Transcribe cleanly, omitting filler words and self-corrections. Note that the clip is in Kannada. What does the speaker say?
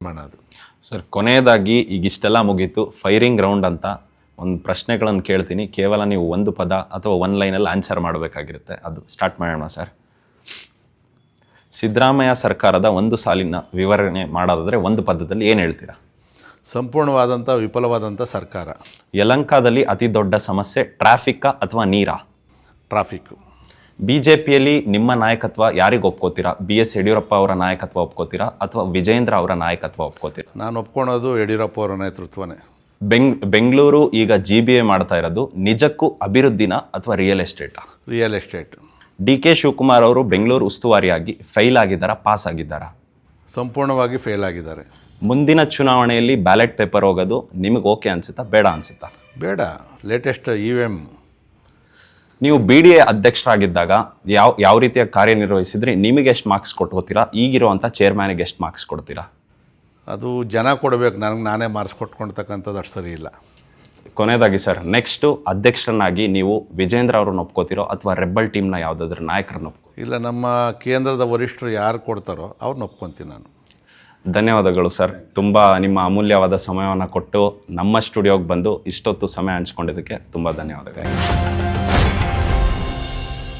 ಮಾಡೋದು. ಸರ್, ಕೊನೆಯದಾಗಿ ಈಗ ಇಷ್ಟೆಲ್ಲ ಮುಗೀತು, ಫೈರಿಂಗ್ ರೌಂಡ್ ಅಂತ ಒಂದು ಪ್ರಶ್ನೆಗಳನ್ನು ಕೇಳ್ತೀನಿ. ಕೇವಲ ನೀವು ಒಂದು ಪದ ಅಥವಾ ಒಂದು ಲೈನಲ್ಲಿ ಆನ್ಸರ್ ಮಾಡಬೇಕಾಗಿರುತ್ತೆ. ಅದು ಸ್ಟಾರ್ಟ್ ಮಾಡೋಣ ಸರ್. ಸಿದ್ದರಾಮಯ್ಯ ಸರ್ಕಾರದ ಒಂದು ಸಾಲಿನ ವಿವರಣೆ ಮಾಡೋದಾದರೆ ಒಂದು ಪದದಲ್ಲಿ ಏನು ಹೇಳ್ತೀರಾ? ಸಂಪೂರ್ಣವಾದಂಥ ವಿಫಲವಾದಂಥ ಸರ್ಕಾರ. ಯಲಹಂಕದಲ್ಲಿ ಅತಿ ದೊಡ್ಡ ಸಮಸ್ಯೆ ಟ್ರಾಫಿಕ್ಕಾ ಅಥವಾ ನೀರಾ? ಟ್ರಾಫಿಕ್ಕು. BJPಯಲ್ಲಿ ನಿಮ್ಮ ನಾಯಕತ್ವ ಯಾರಿಗೆ ಒಪ್ಕೋತೀರಾ? BS ಯಡಿಯೂರಪ್ಪ ಅವರ ನಾಯಕತ್ವ ಒಪ್ಕೋತೀರಾ ಅಥವಾ ವಿಜಯೇಂದ್ರ ಅವರ ನಾಯಕತ್ವ ಒಪ್ಕೋತೀರಾ? ನಾನು ಒಪ್ಕೊಳೋದು ಯಡಿಯೂರಪ್ಪ ಅವರ ನೇತೃತ್ವನೇ. ಬೆಂಗಳೂರು ಈಗ GBA ಮಾಡ್ತಾ ಇರೋದು ನಿಜಕ್ಕೂ ಅಭಿವೃದ್ಧಿನ ಅಥವಾ ರಿಯಲ್ ಎಸ್ಟೇಟಾ? Real estate. DK ಶಿವಕುಮಾರ್ ಅವರು ಬೆಂಗಳೂರು ಉಸ್ತುವಾರಿಯಾಗಿ ಫೈಲ್ ಆಗಿದ್ದಾರಾ, ಪಾಸ್ ಆಗಿದ್ದಾರಾ? ಸಂಪೂರ್ಣವಾಗಿ ಫೇಲ್ ಆಗಿದ್ದಾರೆ. ಮುಂದಿನ ಚುನಾವಣೆಯಲ್ಲಿ ಬ್ಯಾಲೆಟ್ ಪೇಪರ್ ಹೋಗೋದು ನಿಮಗೆ ಓಕೆ ಅನಿಸುತ್ತಾ, ಬೇಡ ಅನಿಸುತ್ತಾ? ಬೇಡ. Latest EVM. ನೀವು BDA ಅಧ್ಯಕ್ಷರಾಗಿದ್ದಾಗ ಯಾವ ರೀತಿಯ ಕಾರ್ಯನಿರ್ವಹಿಸಿದ್ರಿ? ನಿಮಗೆ ಎಷ್ಟು ಮಾರ್ಕ್ಸ್ ಕೊಟ್ಕೋತೀರಾ? ಈಗಿರುವಂಥ ಚೇರ್ಮ್ಯಾನಿಗೆ ಎಷ್ಟು ಮಾರ್ಕ್ಸ್ ಕೊಡ್ತೀರಾ? ಅದು ಜನ ಕೊಡಬೇಕು, ನನಗೆ ನಾನೇ ಮಾರ್ಕ್ಸ್ ಕೊಟ್ಕೊಳ್ತಕ್ಕಂಥದ್ದು ಅಷ್ಟು ಸರಿ ಇಲ್ಲ. ಕೊನೆಯದಾಗಿ ಸರ್, ನೆಕ್ಸ್ಟು ಅಧ್ಯಕ್ಷರನ್ನಾಗಿ ನೀವು ವಿಜೇಂದ್ರ ಅವ್ರನ್ನ ಒಪ್ಕೋತಿರೋ ಅಥವಾ ರೆಬ್ಬಲ್ ಟೀಮ್ನ ಯಾವುದಾದ್ರೂ ನಾಯಕರನ್ನ ಇಲ್ಲ, ನಮ್ಮ ಕೇಂದ್ರದ ವರಿಷ್ಠರು ಯಾರು ಕೊಡ್ತಾರೋ ಅವ್ರನ್ನ ಒಪ್ಕೊತೀನಿ ನಾನು. ಧನ್ಯವಾದಗಳು ಸರ್. ತುಂಬ ನಿಮ್ಮ ಅಮೂಲ್ಯವಾದ ಸಮಯವನ್ನು ಕೊಟ್ಟು ನಮ್ಮ ಸ್ಟುಡಿಯೋಗೆ ಬಂದು ಇಷ್ಟೊತ್ತು ಸಮಯ ಹಂಚ್ಕೊಂಡಿದ್ದಕ್ಕೆ ತುಂಬ ಧನ್ಯವಾದಗಳು.